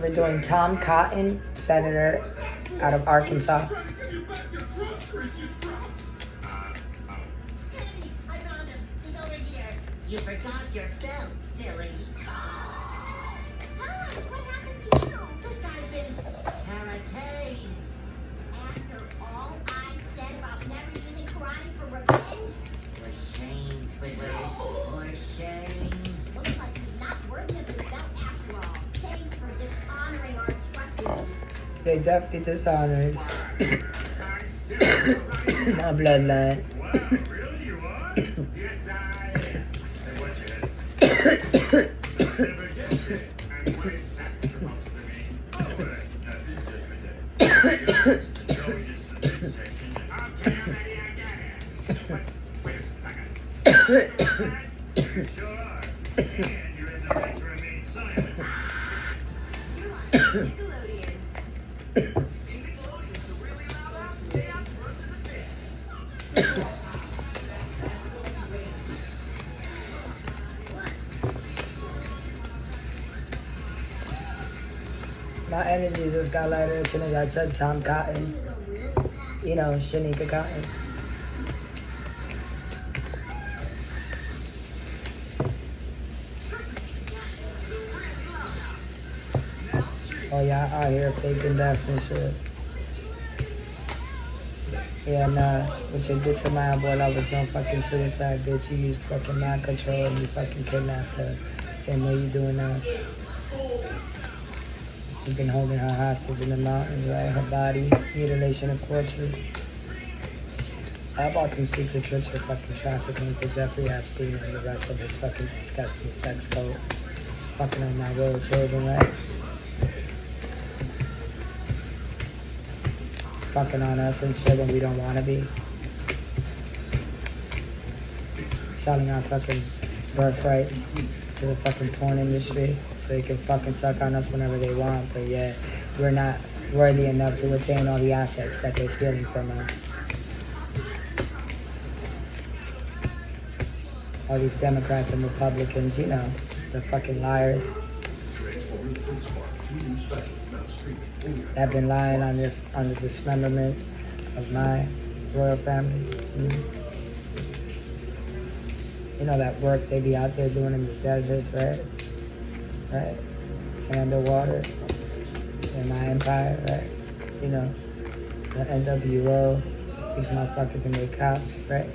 We're doing Tom Cotton, senator out of Arkansas. Teddy, I found him. He's over here. You forgot your belt, silly. Gosh, what happened to you? This guy's been karate'd. After all I said about never using karate for revenge? For shame, Squidward. For shame. Looks like he's not worthy of his belt after all. Thanks for dishonoring our trustees. They definitely dishonored my bloodline. Wow, really? You are? Yes, I am. And what you had? Never get it. And what is that supposed to mean? Oh, nothing, just a day. Go just to this section. Okay, I'm ready, I got it. Wait a second. You sure are. And you're in the right to remain silent. You're watching Nickelodeon. Nickelodeon's the really loud house. Chaos versus the Bears. My energy just got lighter as soon as I said Tom Cotton. You know, Shanika Cotton. Oh, y'all out here faking deaths and shit. Yeah, nah. What you did to my boy, that was no fucking suicide, bitch. You used fucking mind control and you fucking kidnapped her. Same way you doing us. You've been holding her hostage in the mountains, right? Her body, mutilation of corpses. I bought them secret trips for fucking trafficking for Jeffrey Epstein and the rest of his fucking disgusting sex cult. Fucking on my royal children, right? Fucking on us and shit when we don't want to be. Selling our fucking birthrights to the fucking porn industry so they can fucking suck on us whenever they want, but yet we're not worthy enough to retain all the assets that they're stealing from us. All these Democrats and Republicans, you know, the fucking liars. That have been lying on the dismemberment of my royal family. You know that work they be out there doing in the deserts, right? Right? And underwater. In my empire, right? You know, the NWO, these motherfuckers and their cops, right?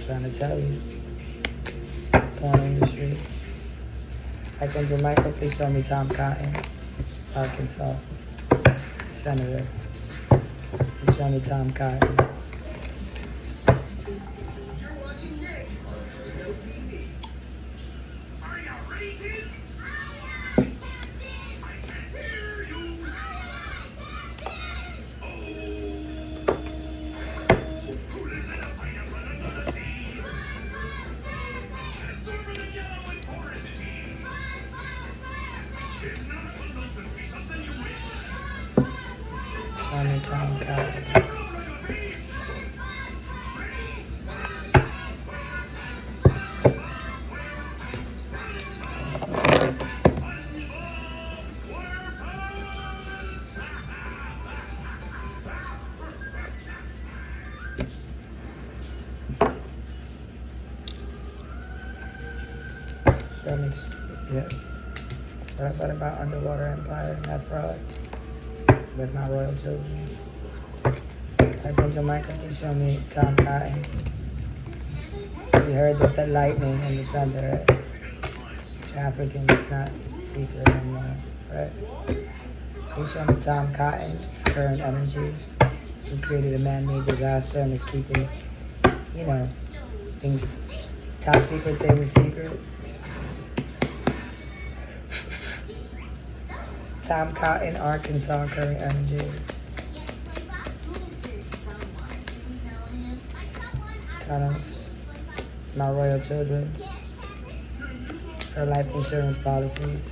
Trying to tell you. Porn industry. Like in Jamaica, please show me Tom Cotton, Arkansas, senator. Please show me Tom Cotton. You're watching Nick on No TV. Are you ready, kids? I can hear you. Oh, who lives in a pineapple under the sea? And serve the yellow and porous is he. If nautical nonsense be something you wish. Show me Tom Cotton. Show me, yeah. What I said about underwater empire and that fraud with my royal children. Like in Jamaica, please show me Tom Cotton. You heard that the lightning and the thunder, right? Trafficking is not secret anymore, right? Please show me Tom Cotton's current energy. He created a man-made disaster and is keeping, you know, things, top secret things secret. Tom Cotton, Arkansas, current energy. Tunnels, my royal children, her life insurance policies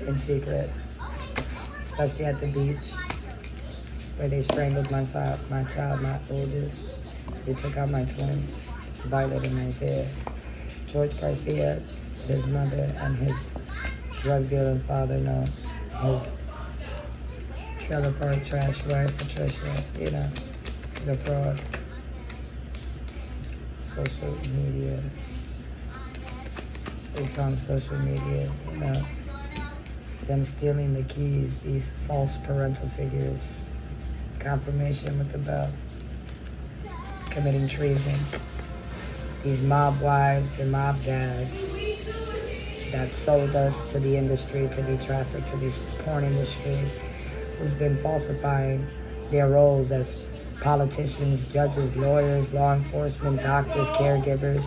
in secret, especially at the beach where they strangled my child, my oldest. They took out my twins, Violet and Isaiah. George Garcia his mother and his drug dealing father know. His trailer park trash wife, Patricia, you know, the fraud. Social media. It's on social media, you know. Them stealing the keys, these false parental figures. Confirmation with the bell. Committing treason. These mob wives and mob dads that sold us to the industry to be trafficked to this porn industry, who's been falsifying their roles as politicians, judges, lawyers, law enforcement, doctors, caregivers,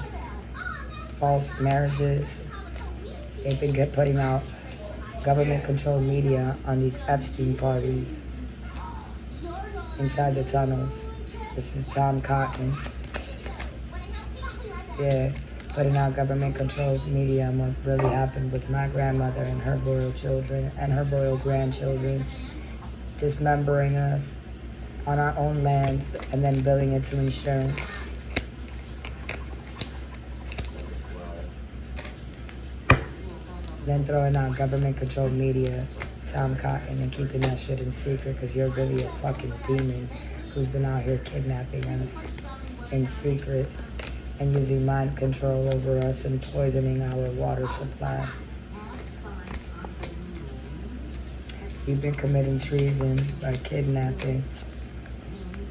false marriages. They've been putting out government-controlled media on these Epstein parties inside the tunnels. This is Tom Cotton. Yeah, putting out government-controlled media on what really happened with my grandmother and her royal children and her royal grandchildren, dismembering us on our own lands and then billing it to insurance. Then throwing out government-controlled media, Tom Cotton, and keeping that shit in secret because you're really a fucking demon who's been out here kidnapping us in secret and using mind control over us and poisoning our water supply. You've been committing treason by kidnapping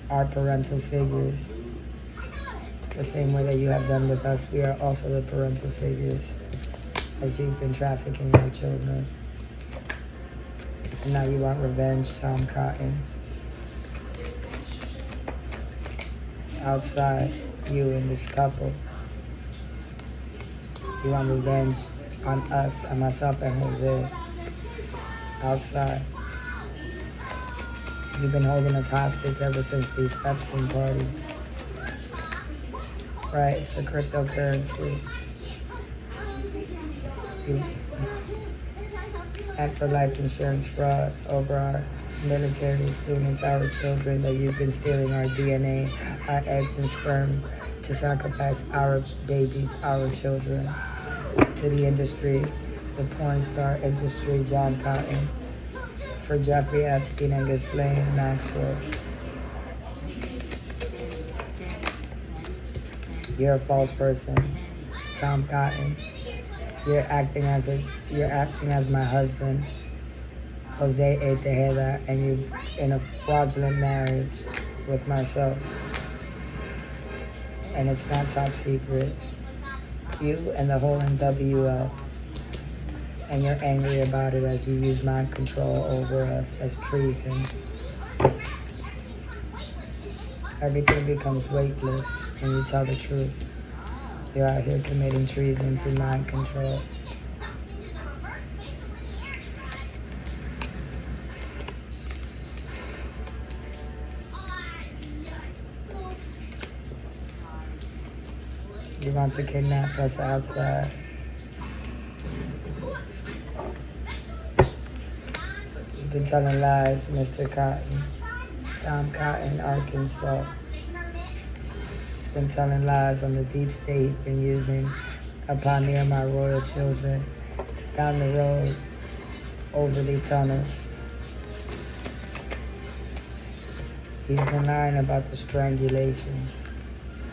our parental figures. The same way that you have done with us, we are also the parental figures, as you've been trafficking our children. And now you want revenge, Tom Cotton. Outside, you and this couple. You want revenge on us, on myself and Jose. Outside. You've been holding us hostage ever since these Epstein parties. Right, for cryptocurrency. And for life insurance fraud over our military students, our children, that you've been stealing our DNA, our eggs and sperm to sacrifice our babies, our children, to the industry, the porn star industry, John Cotton, for Jeffrey Epstein and Ghislaine Maxwell. You're a false person, Tom Cotton. You're acting as my husband, Jose A. Tejeda, and you're in a fraudulent marriage with myself. And it's not top secret. You and the whole NWL. And you're angry about it as you use mind control over us as treason. Everything becomes weightless when you tell the truth. You're out here committing treason through mind control. You want to kidnap us outside. You've been telling lies, Mr. Cotton. Tom Cotton, Arkansas. He's been telling lies on the deep state he's been using upon me and my royal children down the road over the tunnels. He's been lying about the strangulations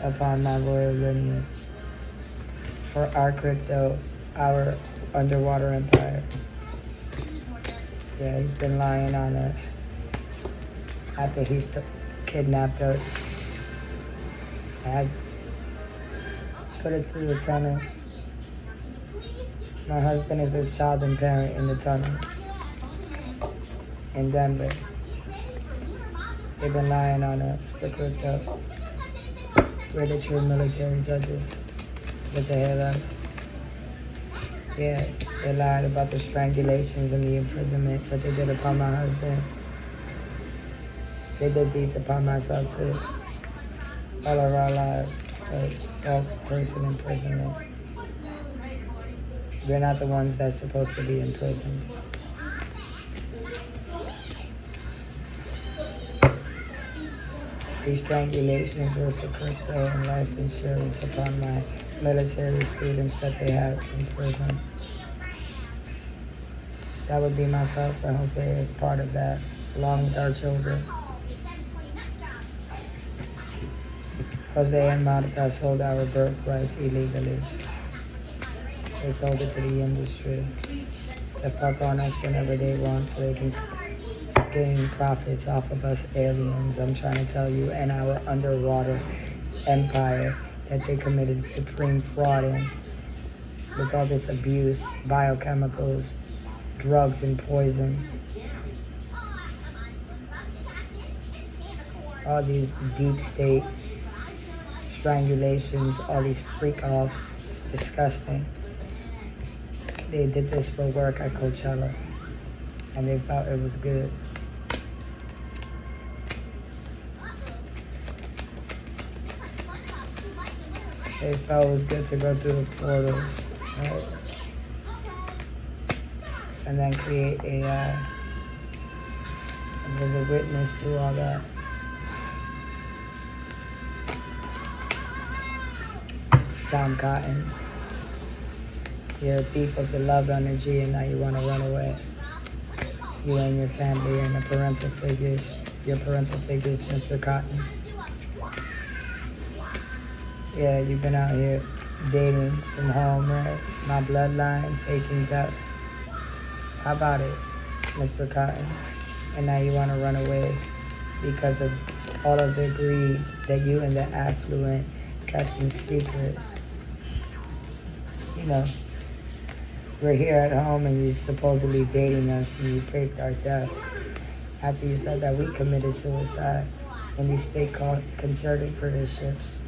upon my royal lineage for our crypto, our underwater empire. Yeah, he's been lying on us after he kidnapped us and put us through the tunnels. My husband is a child and parent in the tunnel in Denver. They've been lying on us for crypto. We're the true military judges. What the hell else? Yeah, they lied about the strangulations and the imprisonment that they did upon my husband. They did these upon myself too. All of our lives, a false person imprisonment. We're not the ones that's supposed to be imprisoned. These strangulations were for crypto and life insurance upon my military students that they have in prison. That would be myself and Jose as part of that, along with our children. Jose and Marta sold our birthrights illegally. They sold it to the industry to fuck on us whenever they want so they can gain profits off of us aliens. I'm trying to tell you, and our underwater empire that they committed supreme fraud in with all this abuse, biochemicals, drugs and poison, all these deep state strangulations, all these freak offs. It's disgusting. They did this for work at Coachella and they felt it was good. They felt it was good to go through the portals, right? And then create AI. And there's a witness to all that. Tom Cotton, you're a thief of the love energy and now you want to run away. You and your family and the parental figures, your parental figures, Mr. Cotton. Yeah, you've been out here dating from home, right? My bloodline, faking deaths. How about it, Mr. Cotton? And now you want to run away because of all of the greed that you and the affluent kept in secret. You know, we're here at home and you're supposedly dating us and you faked our deaths. After you said that we committed suicide in these fake concerted apprenticeships.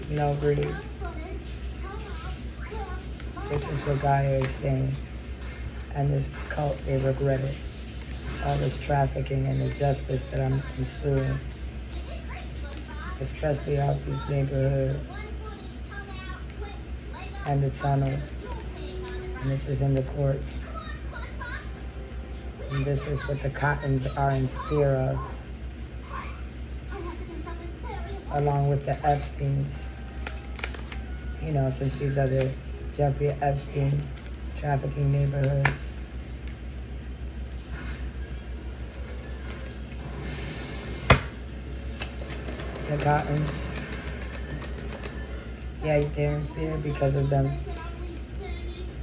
No greed. This is what Gaia is saying. And this cult, they regret it. All this trafficking and injustice that I'm pursuing, especially out these neighborhoods and the tunnels. And this is in the courts. And this is what the Cottons are in fear of, along with the Epsteins. You know, since these are the Jeffrey Epstein trafficking neighborhoods. The Cottons, yeah, they're in fear because of them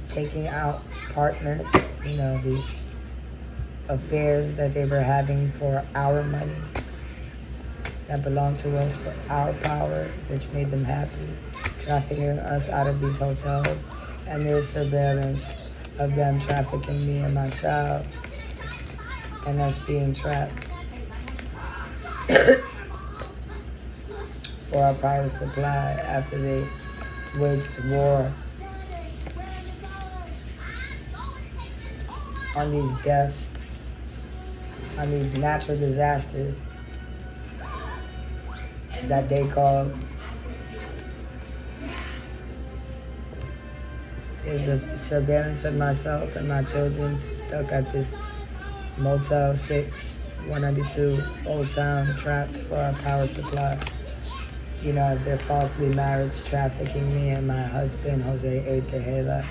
taking out partners, you know, these affairs that they were having for our money that belonged to us for our power, which made them happy, trafficking us out of these hotels, and there's surveillance of them trafficking me and my child, and us being trapped for our power supply after they waged war on these deaths, on these natural disasters that they call. There's a surveillance of myself and my children stuck at this Motel 6, 192 Old Town, trapped for our power supply. You know, as they're falsely marriage trafficking me and my husband, Jose A. Tejeda,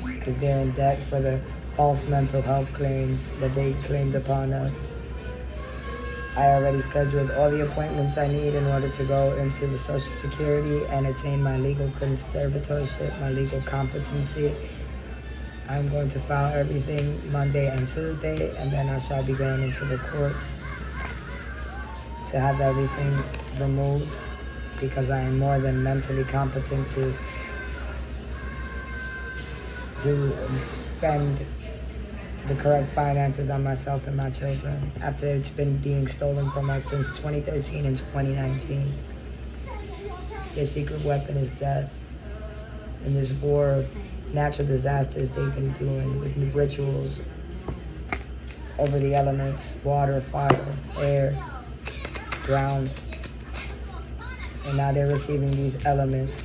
because they're in debt for the false mental health claims that they claimed upon us. I already scheduled all the appointments I need in order to go into the Social Security and attain my legal conservatorship, my legal competency. I'm going to file everything Monday and Tuesday, and then I shall be going into the courts to have everything removed, because I am more than mentally competent to spend the correct finances on myself and my children after it's been being stolen from us since 2013 and 2019. Their secret weapon is death. In this war of natural disasters they've been doing with rituals over the elements, water, fire, air, ground. And now they're receiving these elements,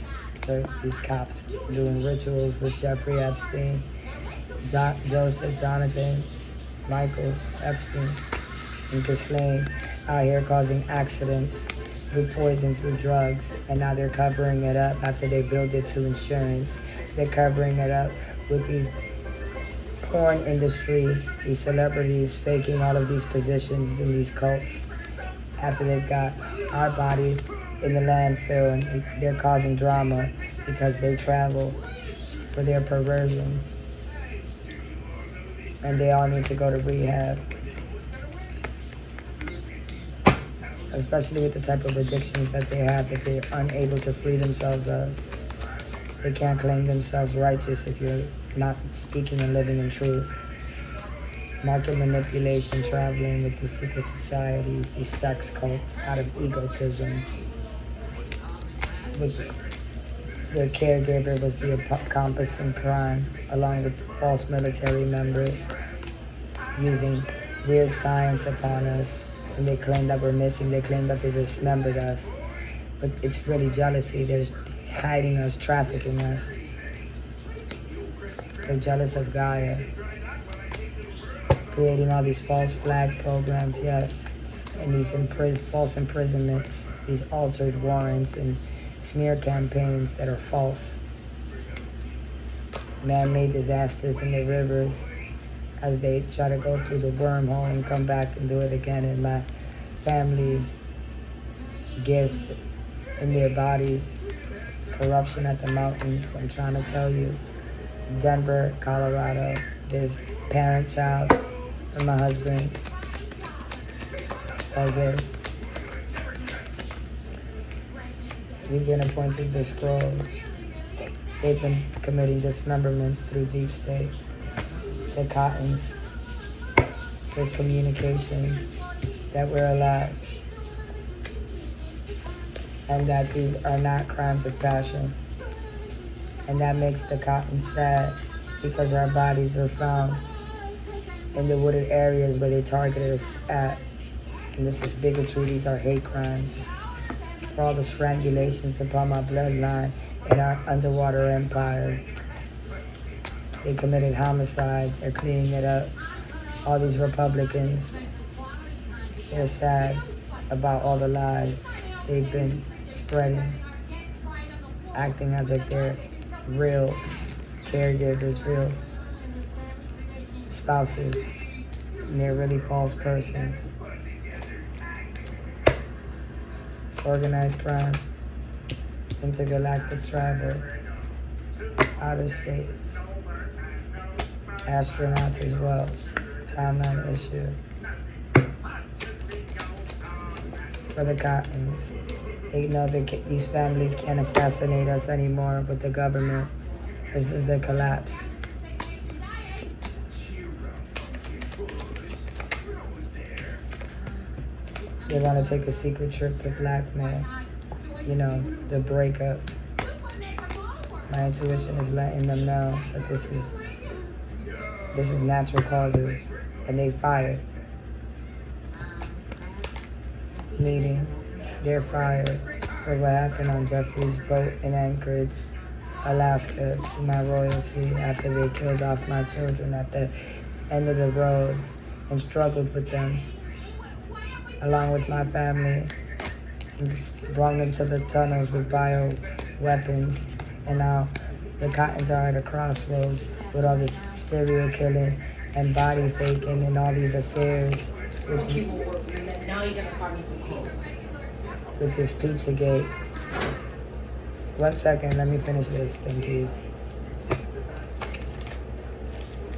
these cops doing rituals with Jeffrey Epstein, Joseph, Jonathan, Michael Epstein and Ghislaine out here causing accidents through poison, through drugs, and now they're covering it up after they billed it to insurance. They're covering it up with these porn industry, these celebrities faking all of these positions in these cults after they've got our bodies in the landfill and they're causing drama because they travel for their perversion and they all need to go to rehab, especially with the type of addictions that they have that they're unable to free themselves of. They can't claim themselves righteous if you're not speaking and living in truth. Market manipulation, traveling with these secret societies, these sex cults out of egotism. With their caregiver was the accomplice in crime, along with false military members, using weird science upon us. And they claim that we're missing, they claim that they dismembered us. But it's really jealousy. They're hiding us, trafficking us. They're jealous of Gaia. Creating all these false flag programs, yes. And these false imprisonments, these altered warrants and smear campaigns that are false. Man-made disasters in the rivers as they try to go through the wormhole and come back and do it again. And my family's gifts in their bodies, corruption at the mountains. I'm trying to tell you, Denver, Colorado, there's parent-child and my husband, Jose. We've been appointed the scrolls. They've been committing dismemberments through deep state. The Cottons. There's communication that we're alive. And that these are not crimes of passion. And that makes the Cottons sad because our bodies are found in the wooded areas where they targeted us at. And this is bigotry, these are hate crimes. For all the strangulations upon my bloodline in our underwater empires. They committed homicide, they're cleaning it up. All these Republicans, they're sad about all the lies they've been spreading, acting as if they're real caregivers, real spouses, and they're really false persons. Organized crime, intergalactic travel, outer space, astronauts as well, timeline issue. For the Cottons, they know that these families can't assassinate us anymore with the government. This is the collapse. They want to take a secret trip to blackmail, the breakup. My intuition is letting them know that this is natural causes, and they fired. Meaning, they're fired for what happened on Jeffrey's boat in Anchorage, Alaska, to my royalty after they killed off my children at the end of the road and struggled with them, along with my family, and brought them to the tunnels with bio weapons. And now the Cottons are at a crossroads with all this serial killing and body faking and all these affairs with this Pizzagate. 1 second, let me finish this, thank you.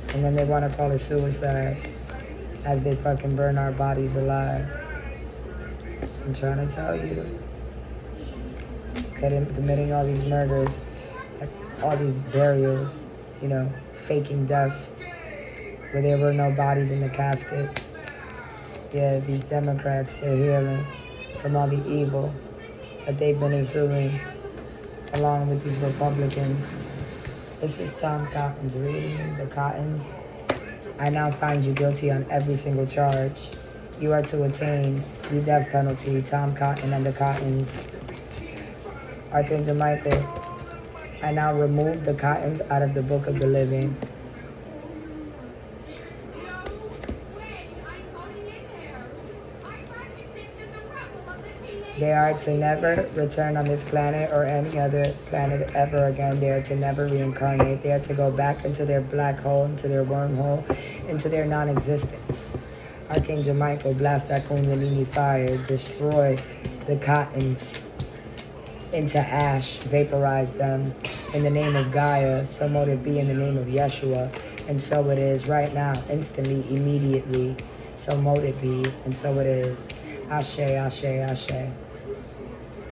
And then they want to call it suicide as they fucking burn our bodies alive. I'm trying to tell you, committing all these murders, all these burials, faking deaths where there were no bodies in the caskets. Yeah, these Democrats, they're healing from all the evil that they've been assuming along with these Republicans. This is Tom Cotton's reading, the Cottons. I now find you guilty on every single charge. You are to attain the death penalty, Tom Cotton and the Cottons. Archangel Michael, I now remove the Cottons out of the book of the living. They are to never return on this planet or any other planet ever again. They are to never reincarnate. They are to go back into their black hole, into their wormhole, into their non-existence. Archangel Michael, blast that Kundalini fire, destroy the Cottons into ash, vaporize them in the name of Gaia, so mote it be in the name of Yeshua, and so it is right now, instantly, immediately, so mote it be, and so it is. Ashe, Ashe, Ashe.